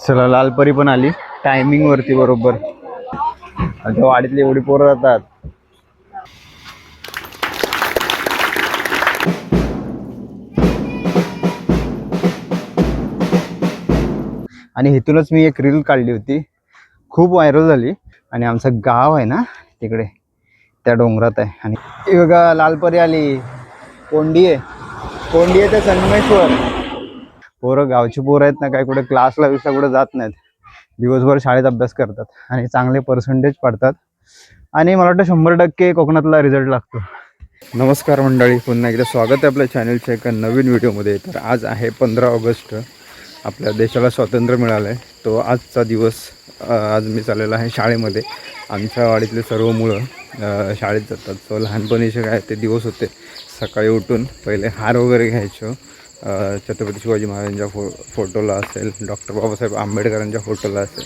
चला लालपरी पण आली टायमिंग वरती बरोबर. आता वाडीतली एवढी पोरं जातात. आणि इथूनच मी एक रील काढली होती, खूप व्हायरल झाली. आणि आमचं गाव आहे ना तिकडे त्या डोंगरात आहे. आणि ही बघा लालपरी आली. कोंडी आहे, कोंडी आहे ते संगमेश्वर. पोरं गावची पोरं आहेत ना, काय कुठे क्लासला विसला कुठे जात नाहीत, दिवसभर शाळेत अभ्यास करतात आणि चांगले पर्सेंटेज पडतात. आणि मला वाटतं 100% कोकणातला रिझल्ट लागतो. नमस्कार मंडळी, पुन्हा एकदा स्वागत आहे आपल्या चॅनलच्या एका नवीन व्हिडिओमध्ये. तर आज आहे 15 ऑगस्ट. आपल्या देशाला स्वातंत्र्य मिळालं आहे, तो आजचा दिवस. आज मी चाललेलो आहे शाळेमध्ये. आमच्या वाडीतले सर्व मुलं शाळेत जातात. सो लहानपणीचे काय ते दिवस होते. सकाळी उठून पहिले हार वगैरे घ्यायचो. छत्रपती शिवाजी महाराजांच्या फोटोला असेल, डॉक्टर बाबासाहेब आंबेडकरांच्या फोटोला असेल,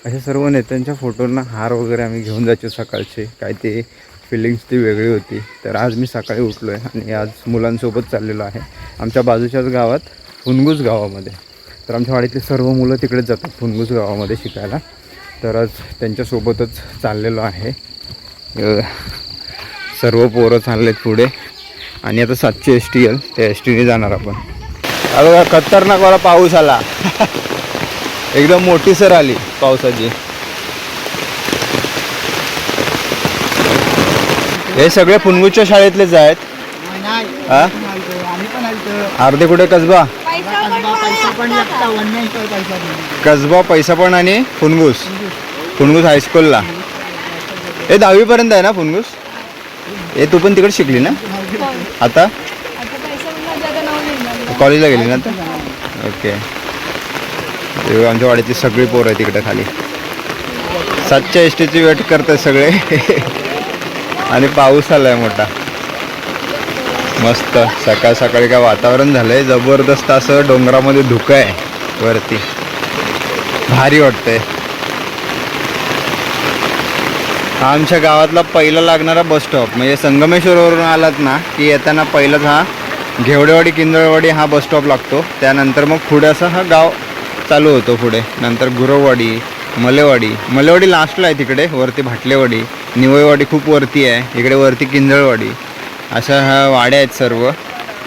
अशा सर्व नेत्यांच्या फोटोंना हार वगैरे आम्ही घेऊन जायचो सकाळचे. काय ते फिलिंग्स ती वेगळी होती. तर आज मी सकाळी उठलो आहे आणि आज मुलांसोबत चाललेलो आहे आमच्या बाजूच्याच गावात, फुनगुस गावामध्ये. तर आमच्या वाडीतले सर्व मुलं तिकडेच जातात फुनगुस गावामध्ये शिकायला. तर आज त्यांच्यासोबतच चाललेलो आहे. सर्व पोरं चाललेत पुढे आणि आता 7ची एस टी येईल, त्या एस टीने जाणार आपण. बघा खतरनाकवाला पाऊस आला. एकदम मोठी सर आली पावसाची. हे सगळे फुनगुसच्या शाळेतलेच आहेत. हा अर्धे कुठे कसबा, कसबा, पैसा पण आणि फुनगुस. फुनगुस हायस्कूलला हे 10वी पर्यंत आहे ना फुनगुस. हे तू पण तिकडे शिकली ना? आता कॉलेजला गेली ना आता? ओके. आमच्या वाडीतली सगळी पोरं आहे तिकडे खाली. 7च्या एस टीची वेट करतात सगळे. आणि पाऊस आलाय मोठा. मस्त सकाळ सकाळी काय वातावरण झालंय जबरदस्त. असं डोंगरामध्ये धुकं आहे वरती, भारी वाटतंय. हा आमच्या गावातला पहिला लागणारा बस स्टॉप. म्हणजे संगमेश्वरवरून आलात ना की येताना पहिलाच हा घेवडेवाडी किंजळवाडी हा बस स्टॉप लागतो. त्यानंतर मग पुढे असं हा गाव चालू होतो. पुढे नंतर गुरववाडी, मलेवाडी लास्टला आहे. तिकडे वरती भाटलेवाडी, निवईवाडी खूप वरती आहे. इकडे वरती किंजळवाडी. अशा ह्या वाड्या आहेत सर्व,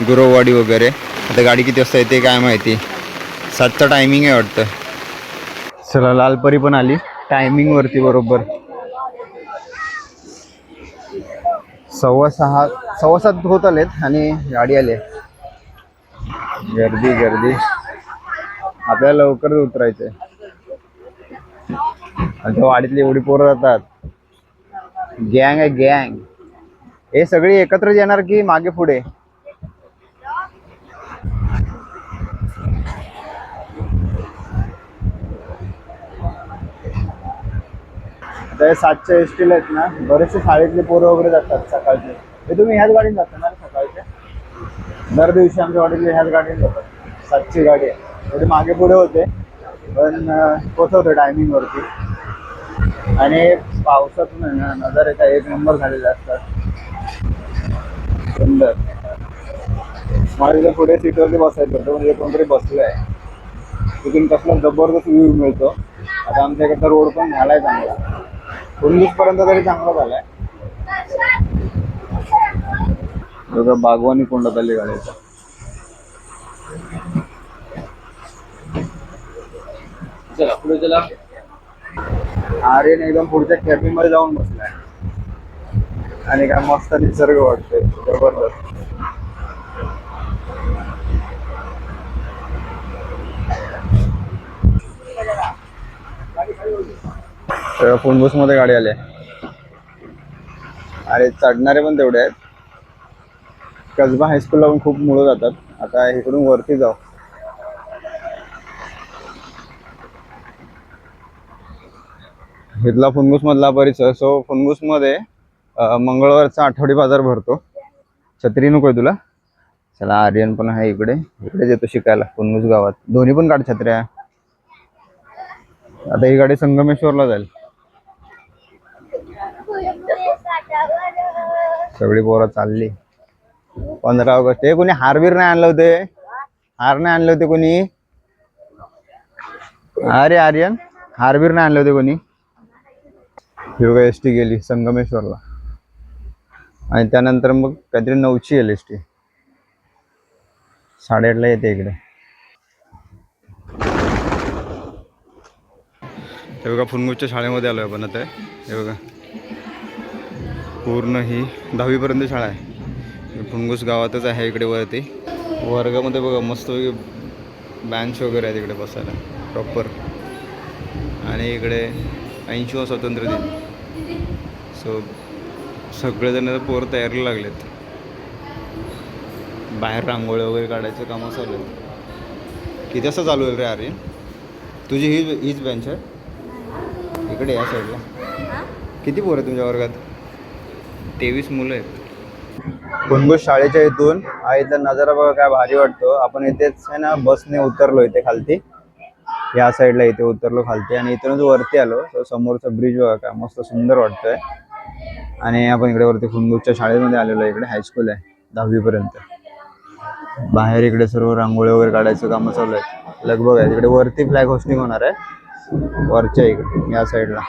गुरववाडी वगैरे. आता गाडी किती वाजता येते काय माहिती. 7चा टायमिंग आहे वाटतं. चला लालपरी पण आली टायमिंग वरती बरोबर. 6:15 होत आलेत आणि गाडी आली. गर्दी आपल्याला लवकर उतरायचंय. आमच्या वाडीतली एवढी पोरं जातात. गँग आहे गँग. हे सगळी एकत्र येणार की मागे पुढे? आता 7च्या एस टीला आहेत ना, बरेचसे शाळेतले पोरं वगैरे जातात सकाळचे. हे तुम्ही ह्याच गाडीने जाता ना सकाळचे? दर दिवशी आमच्या वाडीतले ह्याच गाडीने जातात. 7ची गाडी आहे. थोडी मागे पुढे होते पण पोचवते टायमिंग वरती. आणि पावसातून आहे ना नजारे काय एक नंबर झालेले असतात, सुंदर. मला पुढे सीटवरती बसायचं होतं, म्हणजे कोणतरी बसलं आहे. तिथून कसला जबरदस्त व्ह्यू मिळतो. आता आमच्या इकडचा रोड पण झालाय चांगला, 19पर्यंत तरी चांगला झालाय. बागवानी कोंडात आली गाडीचा. चला पुढे चला. आर्यन एकदम पुढच्या कॅबिन मध्ये जाऊन बसलाय आणि काय मस्त निसर्ग वाटतोय, जबरदस्त. फुनगुस मध्ये गाडी आली. अरे चढणारे पण तेवढे आहेत. कसबा हायस्कूलला पण खूप मुलं जातात. आता इकडून वरती जाऊ. इथला फुनगुस मधला परिसर. सो फुनगुस मध्ये मंगळवारचा आठवडी बाजार भरतो. छत्री नकोय तुला? चला आर्यन पण आहे इकडेच येतो शिकायला फुनगुस गावात. दोन्ही पण काढ छत्र्या. आता ही गाडी संगमेश्वरला जाईल. सगळी पोरं चालली. 15 ऑगस्ट. हे कोणी हारबीर नाही आणलं होते? हार नाही आणले होते कोणी? अरे आर्यन, हारबीर नाही आणले होते कोणी? योगा एस टी गेली संगमेश्वरला आणि त्यानंतर मग काहीतरी 9ची एल एस टी 8:30ला येते इकडे. हे बघा फुनगुसच्या शाळेमध्ये आलो आपण आता. हे बघा पूर्ण ही 10वीपर्यंत शाळा आहे. फुनगुस गावातच आहे इकडे वरती. वर्गामध्ये बघा मस्त बेंच वगैरे आहे तिकडे बसायला प्रॉपर. आणि इकडे 80वा स्वातंत्र्य दिन. सो सगळेजण पोरं तयारीला लागलेत. बाहेर रांगोळी वगैरे काढायचं कामं चालू आहेत. किती वाजता चालू होईल रे आर्यन? तुझी हीच बेंच आहे इकडे या साईडला. किती पोरं आहे तुमच्या वर्गात? 23 मुलं आहेत. फुनगुस शाळेच्या इथून इथला नजारा बघा काय भारी वाटतो. आपण इथेच आहे ना बसने उतरलो इथे खालती, या साईडला इथे उतरलो खालती आणि इथूनच वरती आलो. तर समोरचा ब्रिज बघा काय मस्त सुंदर वाटतोय. आणि आपण इकडे वरती फुनगुसच्या शाळेमध्ये आलेलो आहे. इकडे हायस्कूल आहे 10वीपर्यंत. बाहेर इकडे सर्व रांगोळी वगैरे काढायचं कामं चालू आहेत. लगभग आहे तिकडे वरती फ्लॅग होस्टिंग होणार आहे वरच्या इकडे या साईडला.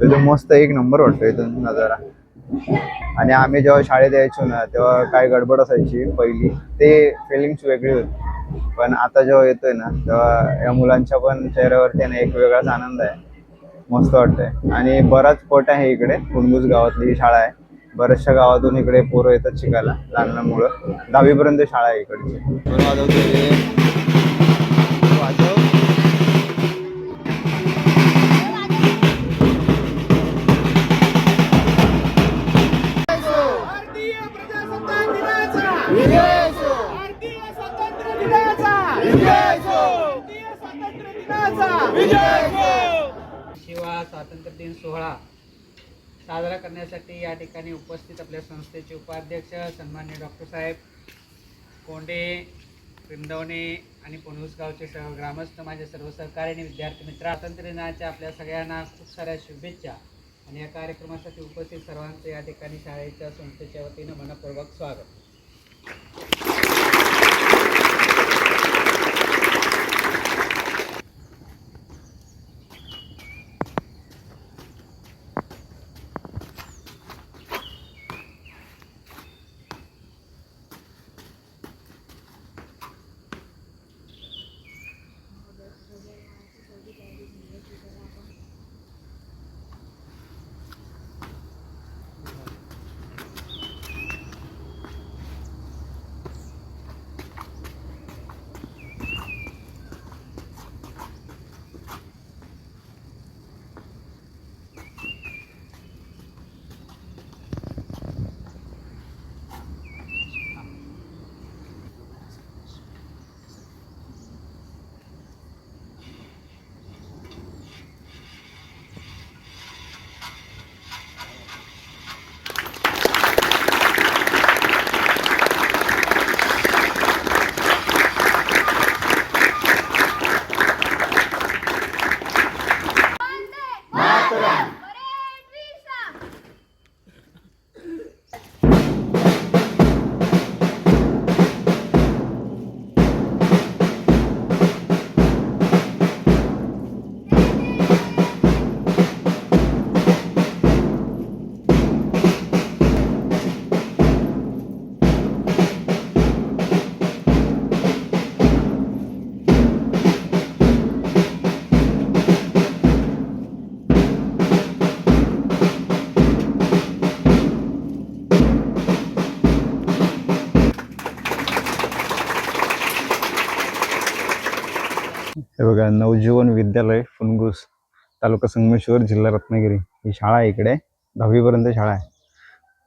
तिथे मस्त एक नंबर वाटतो इथून नजारा. आणि आम्ही जेव्हा शाळेत यायचो ना तेव्हा काय गडबड असायची पहिली, ते फिलिंग्स वेगळी होती. पण आता जेव्हा येतोय ना तेव्हा या मुलांच्या पण चेहऱ्यावरती ना एक वेगळाच आनंद आहे. मस्त वाटतंय. आणि बराच पट आहे इकडे. फुनगुस गावातली ही शाळा आहे. बऱ्याचशा गावातून इकडे पोरं येतात शिकायला लहान लहान मुलं. 10वीपर्यंत शाळा आहे इकडची. शिवा स्वातंत्र्य दिन सोहळा साजरा करण्यासाठी या ठिकाणी उपस्थित आपल्या संस्थेचे उपाध्यक्ष सन्माननीय डॉक्टर साहेब कोंडे, रिंदवणे आणि फुनगुस गावचे सर्व ग्रामस्थ, माझे सर्व सहकारी आणि विद्यार्थी मित्र, स्वातंत्र्य दिनाच्या आपल्या सगळ्यांना खूप साऱ्या शुभेच्छा. आणि या कार्यक्रमासाठी उपस्थित सर्वांचे या ठिकाणी शाळेच्या संस्थेच्या वतीनं मनपूर्वक स्वागत. हे बघा नवजीवन विद्यालय फुनगुस, तालुका संगमेश्वर, जिल्हा रत्नागिरी ही शाळा आहे इकडे. 10वीपर्यंत शाळा आहे.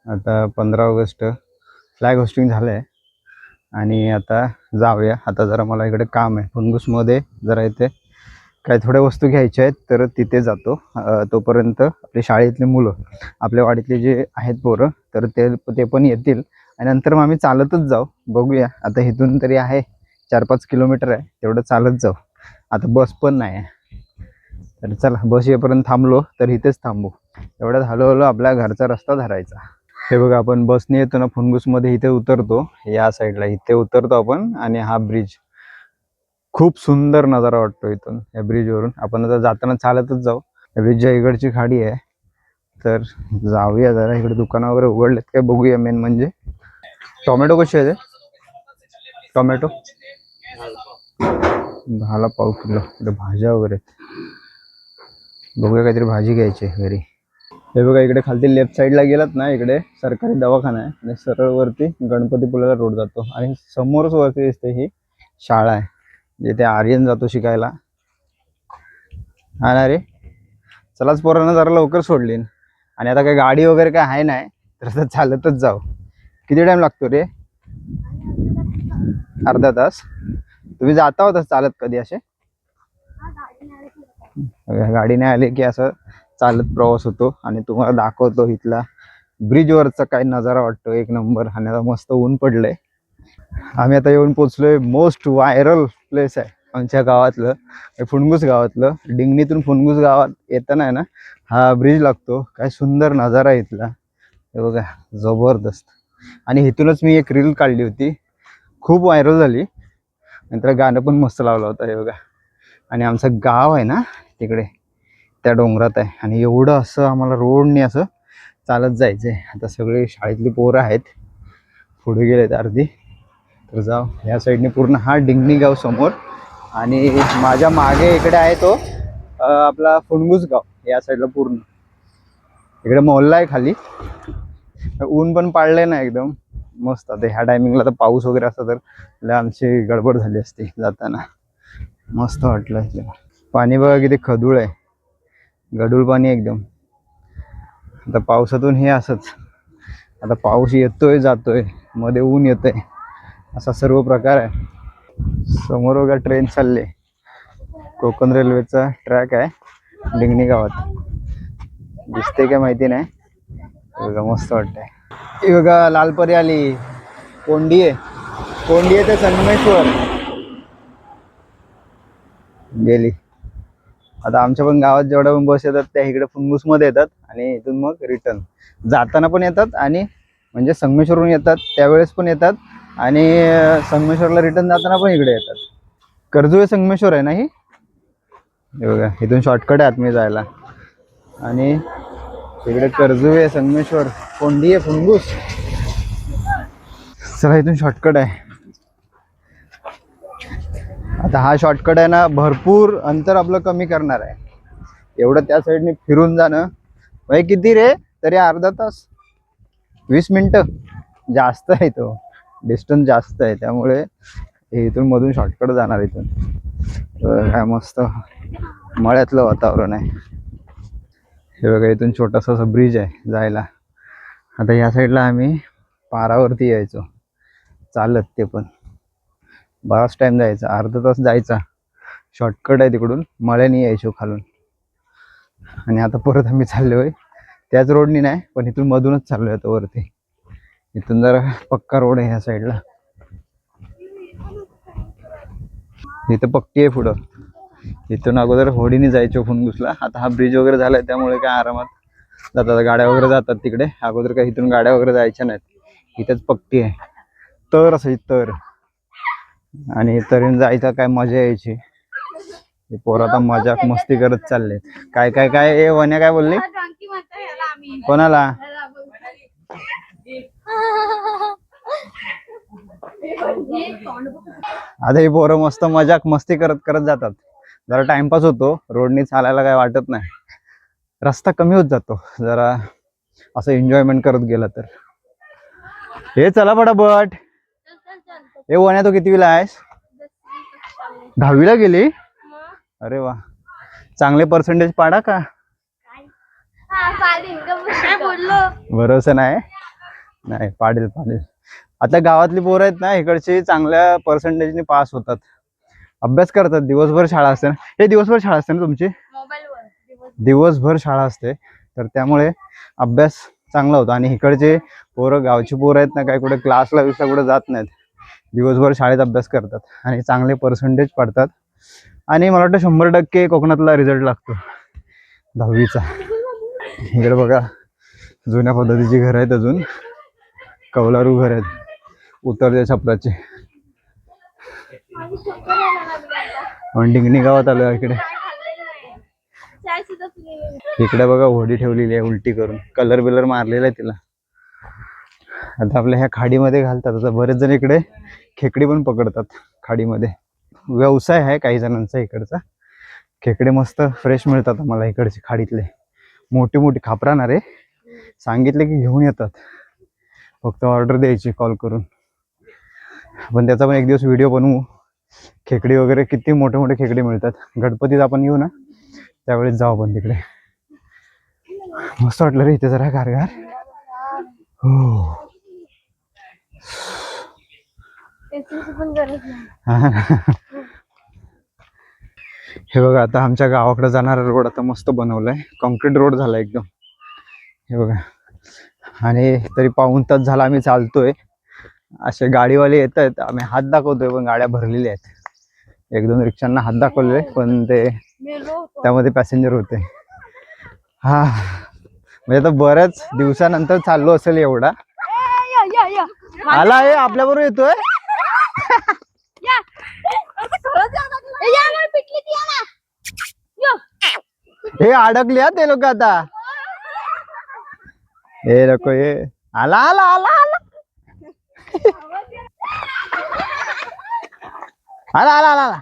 आता 15 ऑगस्ट फ्लॅग होस्टिंग झालं आहे आणि आता जाऊया. आता जरा मला इकडे काम आहे फुनगुसमध्ये, जरा इथे काही थोड्या वस्तू घ्यायच्या आहेत तर तिथे जातो. तोपर्यंत आपली शाळेतली मुलं, आपल्या वाडीतले जे आहेत पोरं, तर ते पण येतील आणि नंतर मग आम्ही चालतच जाऊ. बघूया आता इथून तरी आहे 4-5 किलोमीटर आहे, तेवढं चालत जाऊ. आता बस पण नाही आहे तर चला बस येईपर्यंत थांबलो तर इथेच थांबू. एवढ्यात हळूहळू आपल्या घरचा रस्ता धरायचा. हे बघा आपण बसने येतो ना फुनगुसमध्ये, इथे उतरतो या साईडला, इथे उतरतो आपण. आणि हा ब्रिज खूप सुंदर नजारा वाटतो इथून या ब्रिजवरून. आपण आता जाताना चालतच जाऊ. या ब्रिजच्या इकडची खाडी आहे, तर जाऊया जरा. इकडे दुकानं वगैरे उघडलेत काय बघूया. मेन म्हणजे टोमॅटो कसे आहे ते? टोमॅटो 10ला पाव किलो. इकडे भाज्या वगैरे बघूया, काहीतरी भाजी घ्यायची घरी. हे बघा, इकडे खालती लेफ्ट साईडला गेलात ना, इकडे सरकारी दवाखाना आहे आणि सरळ वरती गणपती पुलाला रोड जातो आणि समोरच वरती दिसते ही शाळा आहे, जिथे आर्यन जातो शिकायला. हा ना रे, चलाच पोरांना जरा लवकर सोडलीन. आणि आता काही गाडी वगैरे काय आहे नाही, तर आता चालतच जाऊ. किती टाइम लागतो रे? अर्धा तास. तुम्ही जाता होता चालत कधी असे? गाडी नाही आली की असं चालत प्रवास होतो आणि तुम्हाला दाखवतो इथला ब्रिजवरचा काय नजारा वाटतो. एक नंबर. आणि आता मस्त ऊन पडलंय. आम्ही आता येऊन पोचलोय मोस्ट व्हायरल प्लेस आहे आमच्या गावातलं, फुणगुस गावातलं. डिंगणीतून फुणगुस गावात येताना आहे ना, हा ब्रिज लागतो. काय सुंदर नजारा आहे इथला, हे बघा, जबरदस्त. आणि इथूनच मी एक रील काढली होती, खूप व्हायरल झाली. नंतर गाणं पण मस्त लावलं होतं, हे बघा. आणि आमचं गाव आहे ना तिकडे त्या डोंगरात आहे. आणि एवढं असं आम्हाला रोडने असं चालत जायचं आहे. आता सगळे शाळेतली पोरं आहेत, पुढे गेलेत अर्धी. तर जाऊ ह्या साईडने पूर्ण. हा डिंगणी गाव समोर आणि माझ्या मागे इकडे आहे तो आपला फुणगुस गाव. या साईडला पूर्ण इकडे मोहल्ला आहे खाली. ऊन पण पाडलंय ना एकदम मस्त. आता ह्या टायमिंगला तर पाऊस वगैरे असता तर आमची गडबड झाली असती जाताना. मस्त वाटलं इथे. पाणी बघा किती खदूळ आहे, गडूळ पाणी एकदम. आता पावसातून हे असंच, आता पाऊस येतोय जातोय, मध्ये ऊन येतोय, असा सर्व प्रकार आहे. समोर बघा ट्रेन चालले. कोकण रेल्वेचा ट्रॅक आहे डिंगणी गावात. दिसते काय माहिती नाही, बघा मस्त वाटतंय. ही बघा लालपरी आली. कोंडी आहे, कोंडी आहे ते संगमेश्वर गेली. आता आमच्या पण गावात जेवढ्या पण बस येतात त्या इकडे फुणगुसमध्ये येतात आणि इथून मग रिटर्न जाताना पण येतात. आणि म्हणजे संगमेश्वरहून येतात त्यावेळेस पण येतात आणि संगमेश्वरला रिटर्न जाताना पण इकडे येतात. कर्जुवे संगमेश्वर आहे ना ही. हे बघा, इथून शॉर्टकट आहे आतमध्ये जायला. आणि इकडे कर्जुवे, संगमेश्वर, कोंडी आहे, फुणगुस. चला इथून शॉर्टकट आहे. आता हा शॉर्टकट आहे ना, भरपूर अंतर आपलं कमी करणार आहे. एवढं त्या साईडने फिरून जाणं म्हणजे किती रे, तरी अर्धा तास 20 मिनिटं जास्त आहे. तो डिस्टन्स जास्त आहे, त्यामुळे इथून मधून शॉर्टकट जाणार. इथून काय मस्त मळ्यातलं वातावरण आहे. हे बघा, इथून छोटासा असा ब्रिज आहे जायला. आता या साईडला आम्ही पारावरती यायचो चालत, ते पण बराच टाइम जायचा, अर्धा तास जायचा. शॉर्टकट आहे तिकडून, मळ्याने यायचो खालून. आणि आता परत आम्ही चाललोय त्याच रोडनी नाही, पण इथून मधूनच चाललोय आता वरती. इथून जरा पक्का रोड आहे ह्या साईडला. इथं पक्की आहे पुढं. इथून अगोदर होडीने जायचो फुणगुसला. आता हा ब्रिज वगैरे झालाय त्यामुळे काय आरामात जातात, गाड्या वगैरे जातात तिकडे. अगोदर काय इथून गाड्या वगैरे जायच्या नाहीत, इथंच पक्की आहे. तर असं तर आणि तरीन जायचं, काय मजा यायची. हे पोर आता मजाक मस्ती करत चाललेत. काय काय काय ए वन्या काय बोलली? कोणाला? आता ही पोरं मस्त मजाक मस्ती करत करत जातात. जरा टाइमपास होतो, रोडनी चालायला काय वाटत नाही, रस्ता कमी होत जातो जरा असं एन्जॉयमेंट करत गेला तर. हे चला पटापट. हे वन्या, तो कितवीला आहेस? 10वीला गेली. अरे वा, चांगले पर्सेंटेज पाडा का? भरोसा नाही. नाही, पाडेल पाडेल. आता गावातली पोरं आहेत ना इकडची, चांगल्या पर्सेंटेजने पास होतात, अभ्यास करतात. दिवसभर शाळा असते ना. हे दिवसभर शाळा असते ना तुमची? दिवसभर शाळा असते, तर त्यामुळे अभ्यास चांगला होता. आणि इकडचे पोरं, गावची पोरं आहेत ना, काय कुठे क्लासला विसला कुठे जात नाहीत, दिवसभर शाळेत अभ्यास करतात आणि चांगले पर्सेंटेज पडतात. आणि मला वाटतं 100% कोकणातला रिझल्ट लागतो 10वीचा. इकडे बघा जुन्या पद्धतीची घर आहेत, अजून कौलारू घर आहेत, उतरत्या छपराचे. डिंगणी गावात आलो इकडे. इकडे बघा होडी ठेवलेली आहे उलटी करून, कलर बिलर मारलेला आहे तिला. आता आपल्या ह्या खाडीमध्ये घालतात. आता बरेच जण इकडे खेकडी पण पकडतात खाडीमध्ये. व्यवसाय आहे काही जणांचा इकडचा. खेकडे मस्त फ्रेश मिळतात आम्हाला इकडचे खाडीतले. मोठी मोठी खापराणार आहे, सांगितले की घेऊन येतात. फक्त ऑर्डर द्यायची कॉल करून. पण त्याचा पण एक दिवस व्हिडिओ बनवू. खेकडी वगैरे किती मोठे मोठे खेकडे मिळतात. गणपतीत आपण येऊ ना त्यावेळेस जाऊ आपण तिकडे. मस्त वाटलं रे इथे जरा गारगार. हो हे बघा आता आमच्या गावाकडे जाणारा रोड आता मस्त बनवलाय. कॉन्क्रीट रोड झाला एकदम. हे बघा. आणि तरी पाऊण तास झाला आम्ही चालतोय. असे गाडीवाले येत आहेत, आम्ही हात दाखवतोय पण गाड्या भरलेल्या आहेत. एक दोन रिक्षांना हात दाखवले पण ते त्यामध्ये पॅसेंजर होते. हा म्हणजे आता बऱ्याच दिवसानंतर चाललो असेल एवढा. आला आहे आपल्या बरोबर येतोय. हे अडकले ते लोक आता. हे लोक हे आला आला आला आला आला आला आला आला.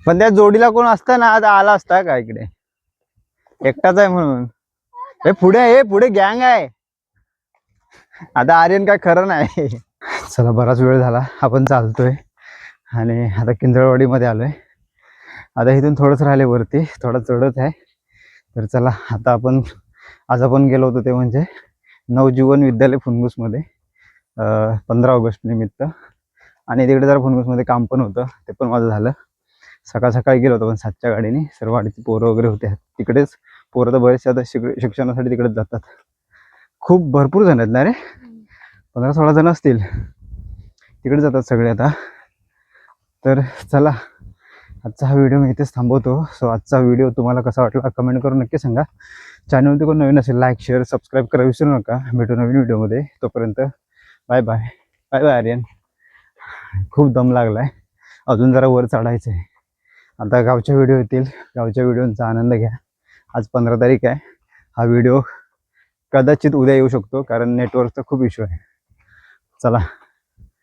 पण त्या जोडीला कोण असतं ना आता आला असता का इकडे. एकटाच आहे म्हणून. हे पुढे गँग आहे. आता आर्यन काय खरं नाही. चला बराच वेळ झाला आपण चालतोय आणि आता किंजळवाडीमध्ये आलोय. आता इथून थोडंच राहिले वरती, थोडं चढत आहे. तर चला आता आपण आज आपण गेलो होतो ते म्हणजे नवजीवन विद्यालय फुनगुसमध्ये 15 ऑगस्ट निमित्त. आणि तिकडे जरा फुनगुसमध्ये काम पण होतं, ते पण माझं झालं. सकाळ सकाळी गेलो होतो पण 7च्या गाडीने. सर्व वाडीची पोरं वगैरे होते तिकडेच. पोरं तर बरेचसे आता शिक्षणासाठी तिकडेच जातात. खूप भरपूर जण आहेत ना रे, 15-16 जण असतील. तिकडे जातात सगळे आता. तर चला आजचा हा व्हिडिओ मी इथेच थांबवतो. सो आजचा व्हिडिओ तुम्हाला कसा वाटला कमेंट करून नक्की सांगा. चॅनलवरती कोण नवीन असेल लाईक शेअर सबस्क्राईब करायला विसरू नका. भेटू नवीन व्हिडिओमध्ये. तोपर्यंत bye bye. Bye bye Aryan. खूप दम लागलाय, अजून जरा वर चढायचं आहे. आता गावच्या व्हिडिओ येतील, गावच्या व्हिडिओचा आनंद घ्या. आज 15 तारीख आहे. हा व्हिडिओ कदाचित उद्या येऊ शकतो कारण नेटवर्कचा खूप इश्यू आहे. चला.